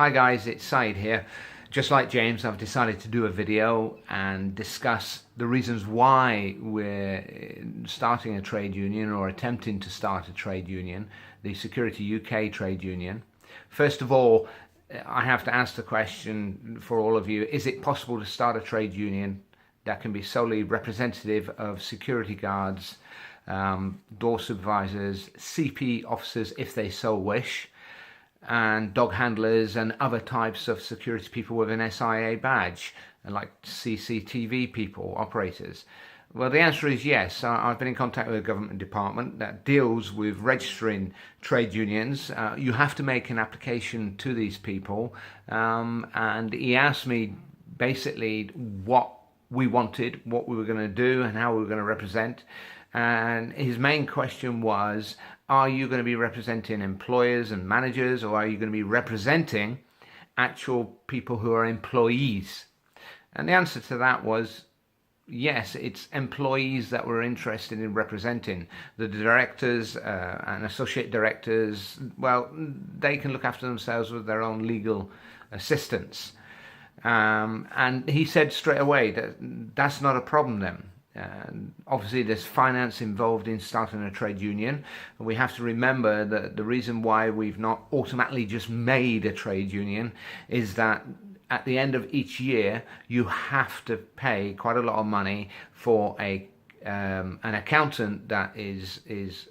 Hi guys, it's Said here. Just like James, I've decided to do a video and discuss the reasons why we're starting a trade union or attempting to start a trade union, the Security UK trade union. First of all, I have to ask the question for all of you, is it possible to start a trade union that can be solely representative of security guards, door supervisors, CP officers if they so wish, and dog handlers and other types of security people with an SIA badge, like CCTV people, operators? Well, the answer is yes. I've been in contact with a government department that deals with registering trade unions. You have to make an application to these people, and he asked me basically what we wanted, what we were going to do and how we were going to represent. And his main question was, are you going to be representing employers and managers, or are you going to be representing actual people who are employees? And the answer to that was yes, it's employees that we're interested in representing. The directors and associate directors, well, they can look after themselves with their own legal assistance. And he said straight away that that's not a problem then. Obviously there's finance involved in starting a trade union. We have to remember that the reason why we've not automatically just made a trade union is that at the end of each year you have to pay quite a lot of money for an accountant that is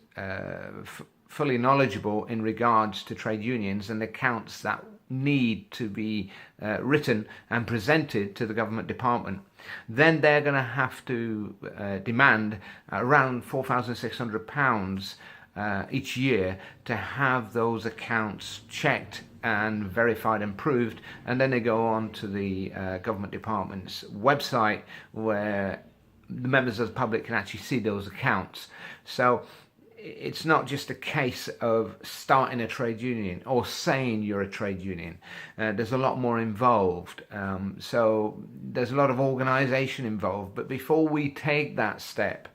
fully knowledgeable in regards to trade unions and accounts that need to be written and presented to the government department. Then they're going to have to demand around £4,600 each year to have those accounts checked and verified and proved, and then they go on to the government department's website where the members of the public can actually see those accounts. So it's not just a case of starting a trade union or saying you're a trade union. There's a lot more involved. So there's a lot of organisation involved. But before we take that step,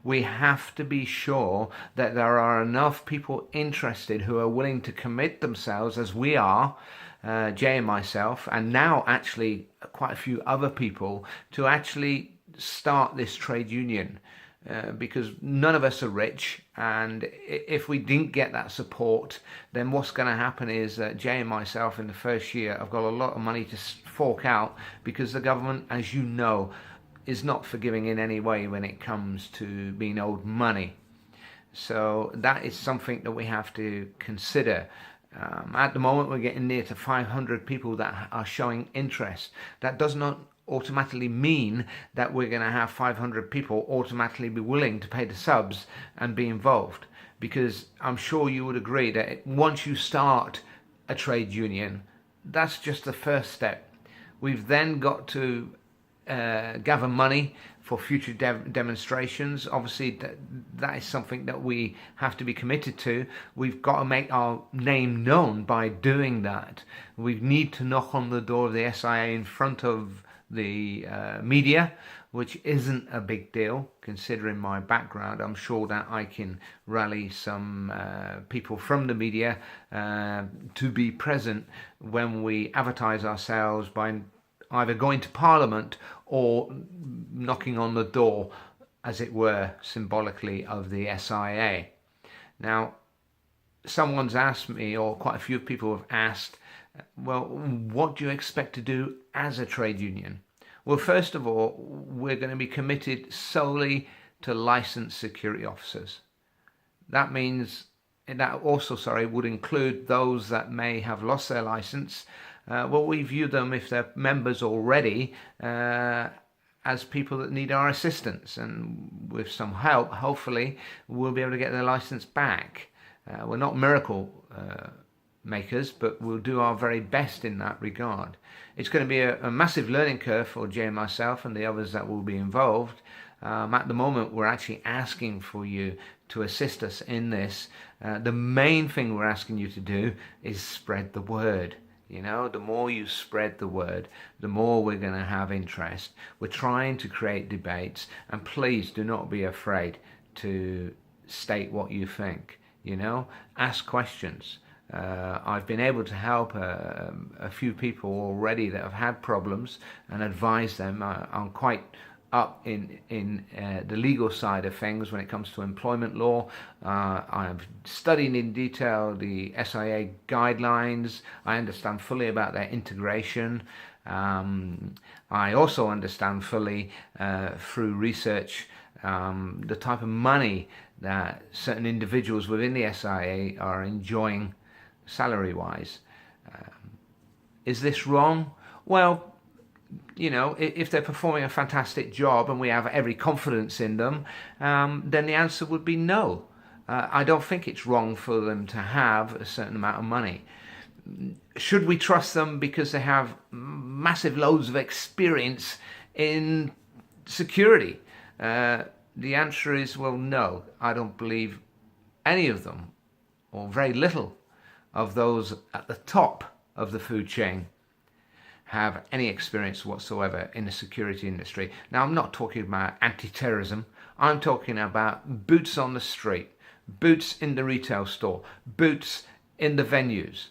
we have to be sure that there are enough people interested who are willing to commit themselves, as we are, Jay and myself, and now actually quite a few other people, to actually start this trade union. Because none of us are rich, and if we didn't get that support, then what's going to happen is that Jay and myself in the first year have got a lot of money to fork out, because the government, as you know, is not forgiving in any way when it comes to being owed money. So that is something that we have to consider. At the moment we're getting near to 500 people that are showing interest. That does not automatically mean that we're going to have 500 people automatically be willing to pay the subs and be involved, because I'm sure you would agree that once you start a trade union, that's just the first step. We've then got to gather money for future demonstrations. Obviously that is something that we have to be committed to. We've got to make our name known by doing that. We need to knock on the door of the SIA in front of the media, which isn't a big deal considering my background. I'm sure that I can rally some people from the media to be present when we advertise ourselves by either going to Parliament or knocking on the door, as it were, symbolically, of the SIA. Now, someone's asked me, or quite a few people have asked, well, what do you expect to do as a trade union? Well, first of all, we're going to be committed solely to licensed security officers. That means, that also, would include those that may have lost their license. Well, we view them, if they're members already, as people that need our assistance, and with some help, hopefully, we'll be able to get their license back. We're not miracle makers, but we'll do our very best in that regard. It's going to be a massive learning curve for Jay and myself and the others that will be involved. At the moment we're actually asking for you to assist us in this. The main thing we're asking you to do is spread the word. You know, the more you spread the word, the more we're going to have interest. We're trying to create debates, and please do not be afraid to state what you think. You know, ask questions. I've been able to help a few people already that have had problems and advise them. I'm quite up in the legal side of things when it comes to employment law. I've studied in detail the SIA guidelines. I understand fully about their integration. I also understand fully through research the type of money that certain individuals within the SIA are enjoying salary-wise. Is this wrong? Well, you know, if they're performing a fantastic job and we have every confidence in them, then the answer would be no. I don't think it's wrong for them to have a certain amount of money. Should we trust them because they have massive loads of experience in security? The answer is, well, no. I don't believe any of them, or very little of those at the top of the food chain, have any experience whatsoever in the security industry. Now, I'm not talking about anti-terrorism. I'm talking about boots on the street, boots in the retail store, boots in the venues,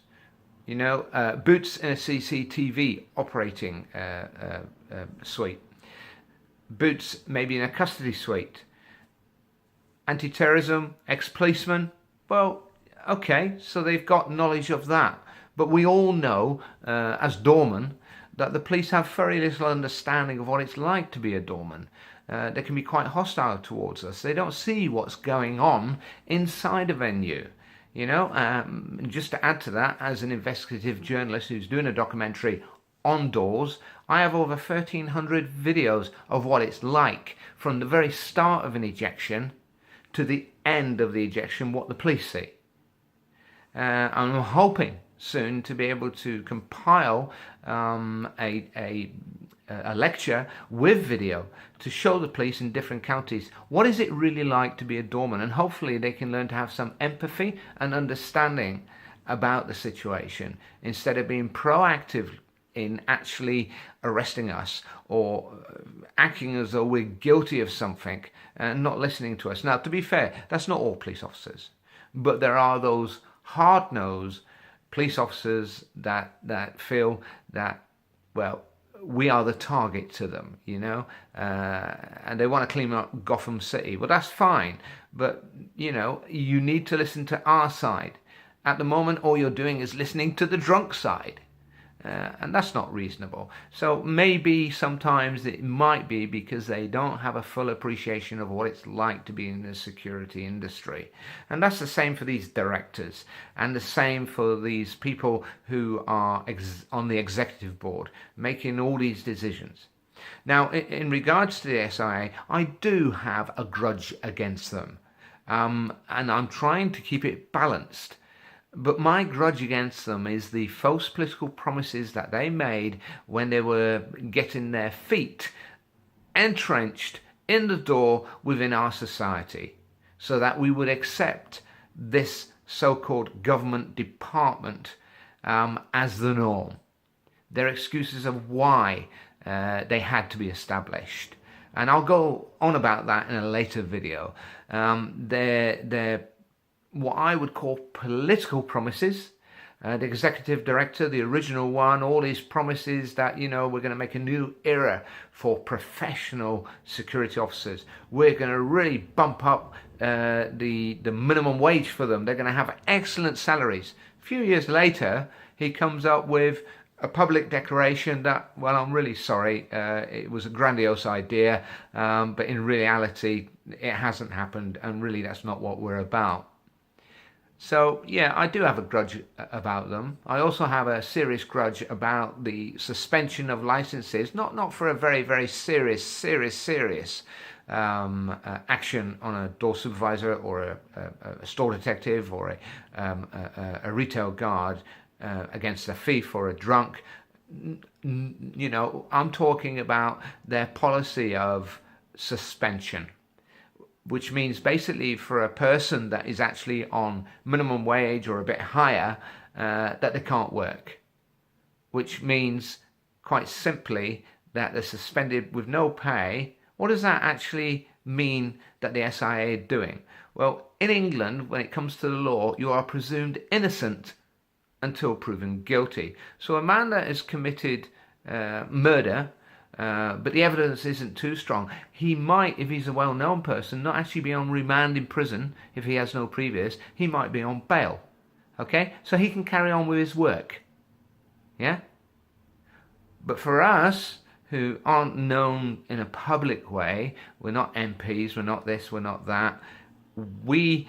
you know, boots in a CCTV operating suite, boots maybe in a custody suite. Anti-terrorism, ex-policemen, well, okay, so they've got knowledge of that. But we all know, as doormen, that the police have very little understanding of what it's like to be a doorman. They can be quite hostile towards us. They don't see what's going on inside a venue. You know, just to add to that, as an investigative journalist who's doing a documentary on doors, I have over 1,300 videos of what it's like from the very start of an ejection to the end of the ejection, what the police see. I'm hoping soon to be able to compile a lecture with video to show the police in different counties what is it really like to be a doorman, and hopefully they can learn to have some empathy and understanding about the situation instead of being proactive in actually arresting us or acting as though we're guilty of something and not listening to us. Now, to be fair, that's not all police officers, but there are those hard-nosed police officers that feel that, well, we are the target to them, you know, and they want to clean up Gotham City. Well, that's fine, but, you know, you need to listen to our side. At the moment, all you're doing is listening to the drunk side. And that's not reasonable. So maybe sometimes it might be because they don't have a full appreciation of what it's like to be in the security industry. And that's the same for these directors, and the same for these people who are on the executive board making all these decisions. Now, in regards to the SIA, I do have a grudge against them, and I'm trying to keep it balanced. But my grudge against them is the false political promises that they made when they were getting their feet entrenched in the door within our society, so that we would accept this so-called government department as the norm. Their excuses of why they had to be established. And I'll go on about that in a later video. They're what I would call political promises. The executive director, the original one, all his promises that, you know, we're going to make a new era for professional security officers. We're going to really bump up the minimum wage for them. They're going to have excellent salaries. A few years later, he comes up with a public declaration that, well, I'm really sorry, it was a grandiose idea, but in reality, it hasn't happened, and really that's not what we're about. So, yeah, I do have a grudge about them. I also have a serious grudge about the suspension of licenses, not for a very, very serious action on a door supervisor or a store detective or a retail guard against a thief or a drunk. You know, I'm talking about their policy of suspension, which means basically for a person that is actually on minimum wage or a bit higher, that they can't work. Which means, quite simply, that they're suspended with no pay. What does that actually mean that the SIA are doing? Well, in England, when it comes to the law, you are presumed innocent until proven guilty. So a man that has committed murder, but the evidence isn't too strong, he might, if he's a well-known person, not actually be on remand in prison if he has no previous. He might be on bail. Okay, so he can carry on with his work. Yeah? But for us, who aren't known in a public way, we're not MPs, we're not this, we're not that, we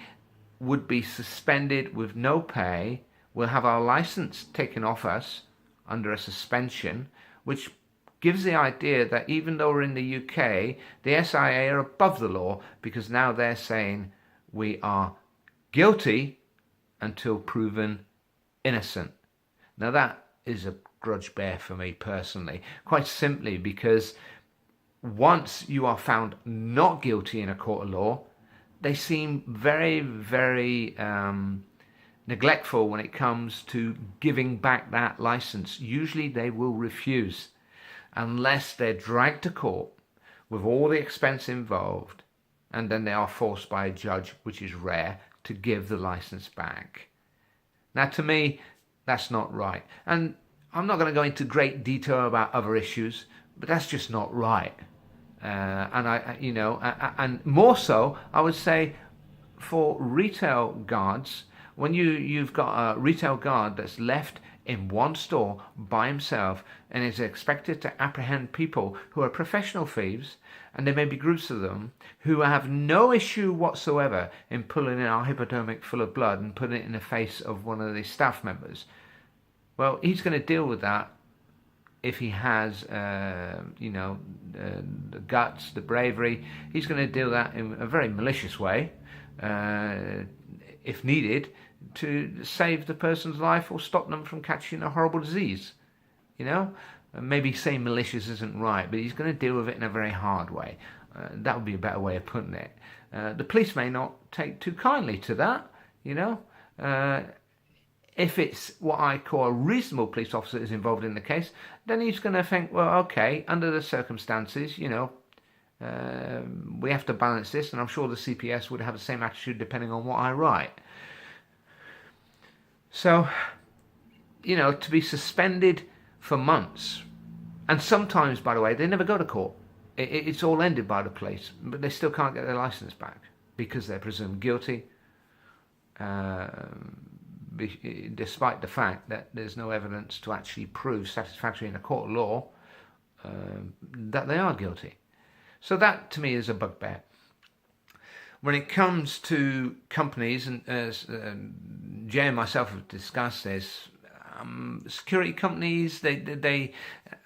would be suspended with no pay. We'll have our license taken off us under a suspension, which gives the idea that even though we're in the UK, the SIA are above the law, because now they're saying we are guilty until proven innocent. Now that is a grudge bear for me personally, quite simply because once you are found not guilty in a court of law, they seem very, very neglectful when it comes to giving back that license. Usually they will refuse unless they're dragged to court with all the expense involved, and then they are forced by a judge, which is rare, to give the license back. Now, to me, that's not right. And I'm not going to go into great detail about other issues, but that's just not right. And more so, I would say for retail guards, when you've got a retail guard that's left in one store by himself and is expected to apprehend people who are professional thieves, and there may be groups of them who have no issue whatsoever in pulling in our hypodermic full of blood and putting it in the face of one of the staff members. Well, he's going to deal with that if he has, the guts, the bravery. He's going to deal that in a very malicious way, if needed, to save the person's life or stop them from catching a horrible disease. Maybe saying malicious isn't right, but he's going to deal with it in a very hard way. That would be a better way of putting it. The police may not take too kindly to that, if it's what I call a reasonable police officer is involved in the case, then he's going to think, well, okay, under the circumstances, we have to balance this, and I'm sure the CPS would have the same attitude depending on what I write. So, to be suspended for months, and sometimes, by the way, they never go to court. It's all ended by the police, but they still can't get their license back because they're presumed guilty, despite the fact that there's no evidence to actually prove satisfactorily in a court of law that they are guilty. So that, to me, is a bugbear. When it comes to companies, and as Jay and myself have discussed this, security companies, they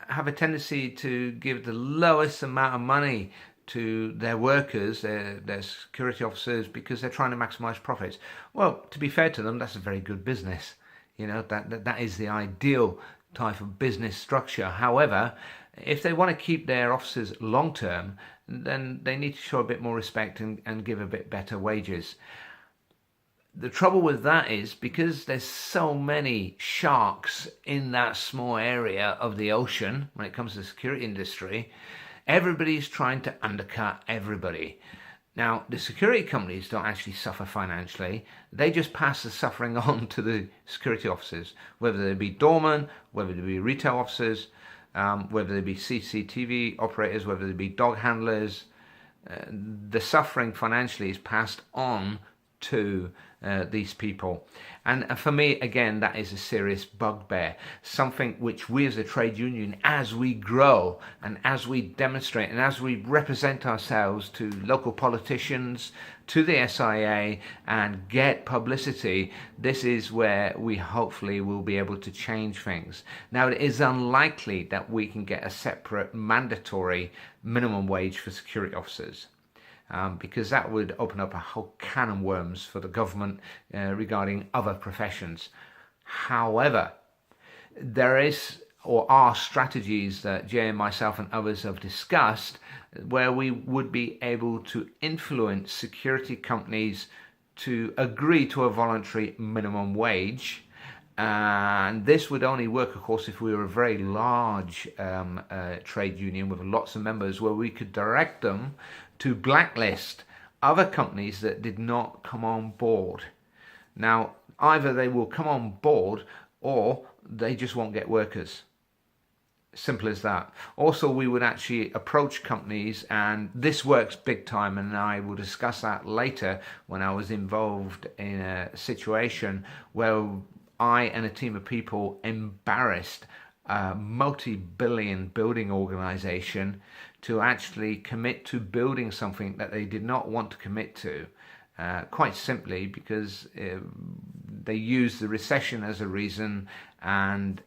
have a tendency to give the lowest amount of money to their workers, their security officers, because they're trying to maximize profits. Well, to be fair to them, that's a very good business. That is the ideal type of business structure. However, if they want to keep their officers long term, then they need to show a bit more respect and give a bit better wages. The trouble with that is because there's so many sharks in that small area of the ocean when it comes to the security industry, everybody's trying to undercut everybody. Now, the security companies don't actually suffer financially. They just pass the suffering on to the security officers, whether they be doormen, whether they be retail officers, whether they be CCTV operators, whether they be dog handlers. The suffering financially is passed on to these people. And for me, again, that is a serious bugbear, something which we as a trade union, as we grow and as we demonstrate and as we represent ourselves to local politicians, to the SIA, and get publicity, this is where we hopefully will be able to change things. Now, it is unlikely that we can get a separate mandatory minimum wage for security officers. Because that would open up a whole can of worms for the government regarding other professions. However, there is or are strategies that Jay and myself and others have discussed where we would be able to influence security companies to agree to a voluntary minimum wage. And this would only work, of course, if we were a very large trade union with lots of members, where we could direct them to blacklist other companies that did not come on board. Now, either they will come on board or they just won't get workers. Simple as that. Also, we would actually approach companies, and this works big time, and I will discuss that later, when I was involved in a situation where I and a team of people embarrassed a multi-billion building organization to actually commit to building something that they did not want to commit to. Quite simply because they used the recession as a reason, and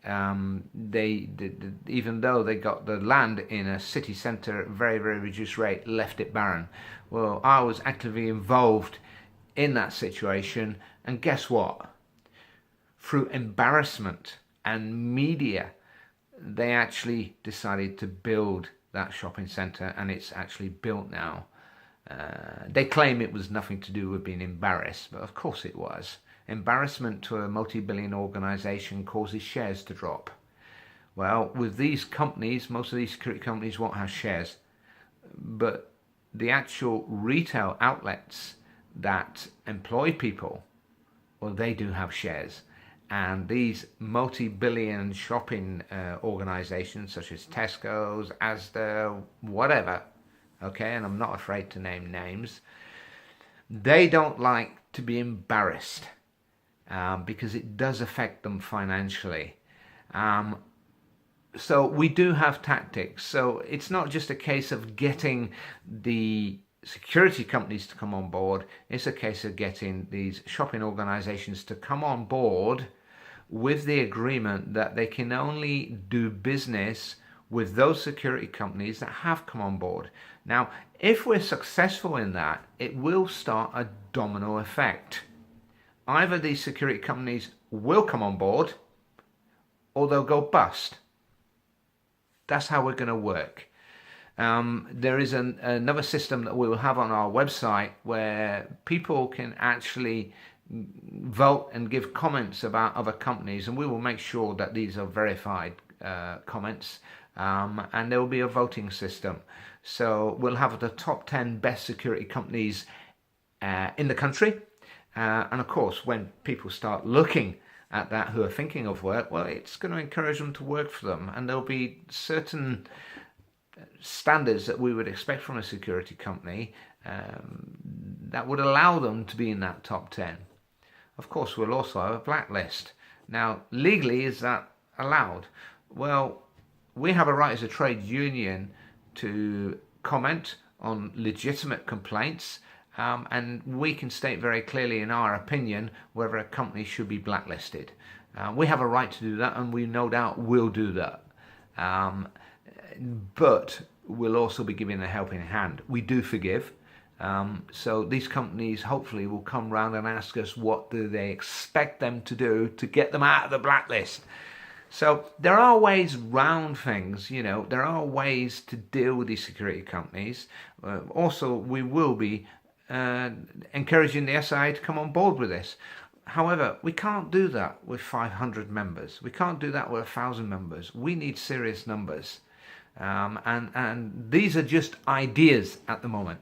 even though they got the land in a city centre at very, very reduced rate, left it barren. Well, I was actively involved in that situation, and guess what? Through embarrassment and media, they actually decided to build that shopping centre, and it's actually built now. They claim it was nothing to do with being embarrassed, but of course it was. Embarrassment to a multi-billion organisation causes shares to drop. Well, with these companies, most of these security companies won't have shares, but the actual retail outlets that employ people, well, they do have shares. And these multi-billion shopping organisations such as Tesco's, Asda, whatever, okay, and I'm not afraid to name names, they don't like to be embarrassed because it does affect them financially. So we do have tactics. So it's not just a case of getting the security companies to come on board, it's a case of getting these shopping organizations to come on board with the agreement that they can only do business with those security companies that have come on board. Now, if we're successful in that, it will start a domino effect. Either these security companies will come on board, or they'll go bust. That's how we're going to work. There is another system that we will have on our website where people can actually vote and give comments about other companies, and we will make sure that these are verified comments, and there will be a voting system. So we'll have the top 10 best security companies in the country, and of course when people start looking at that who are thinking of work, well, it's going to encourage them to work for them, and there'll be certain standards that we would expect from a security company that would allow them to be in that top 10. Of course, we'll also have a blacklist. Now, legally, is that allowed? Well, we have a right as a trade union to comment on legitimate complaints, and we can state very clearly in our opinion whether a company should be blacklisted. We have a right to do that, and we no doubt will do that. But we'll also be giving a helping hand. We do forgive. So these companies hopefully will come round and ask us what do they expect them to do to get them out of the blacklist. So there are ways round things, you know, there are ways to deal with these security companies. Also, we will be encouraging the SIA to come on board with this. However, we can't do that with 500 members. We can't do that with 1,000 members. We need serious numbers. And these are just ideas at the moment.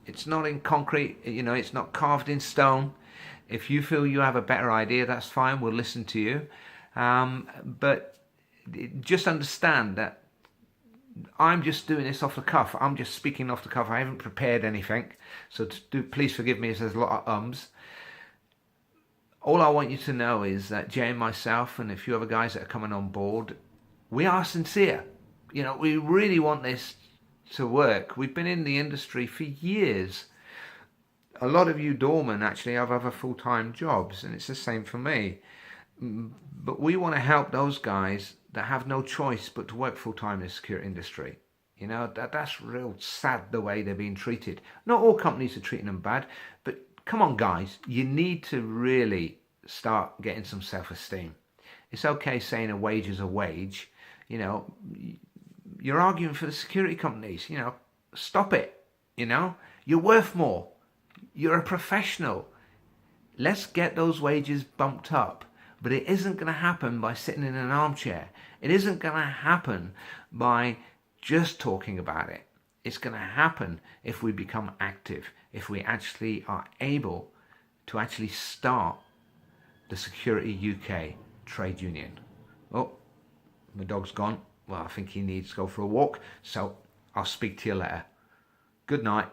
It's not in concrete, you know, it's not carved in stone. If you feel you have a better idea, that's fine, we'll listen to you. But just understand that I'm just doing this off the cuff. I'm just speaking off the cuff. I haven't prepared anything. So please forgive me if there's a lot of ums. All I want you to know is that Jay and myself and a few other guys that are coming on board, we are sincere. You know, we really want this to work. We've been in the industry for years. A lot of you doormen actually have other full-time jobs, and it's the same for me. But we want to help those guys that have no choice but to work full-time in the security industry. You know, that's real sad the way they're being treated. Not all companies are treating them bad, but come on guys, you need to really start getting some self-esteem. It's okay saying a wage is a wage. You know, you're arguing for the security companies, you know, stop it, you know, you're worth more, you're a professional. Let's get those wages bumped up, but it isn't going to happen by sitting in an armchair. It isn't going to happen by just talking about it. It's going to happen if we become active, if we actually are able to actually start the Security UK trade union. Oh, my dog's gone. Well, I think he needs to go for a walk, so I'll speak to you later. Good night.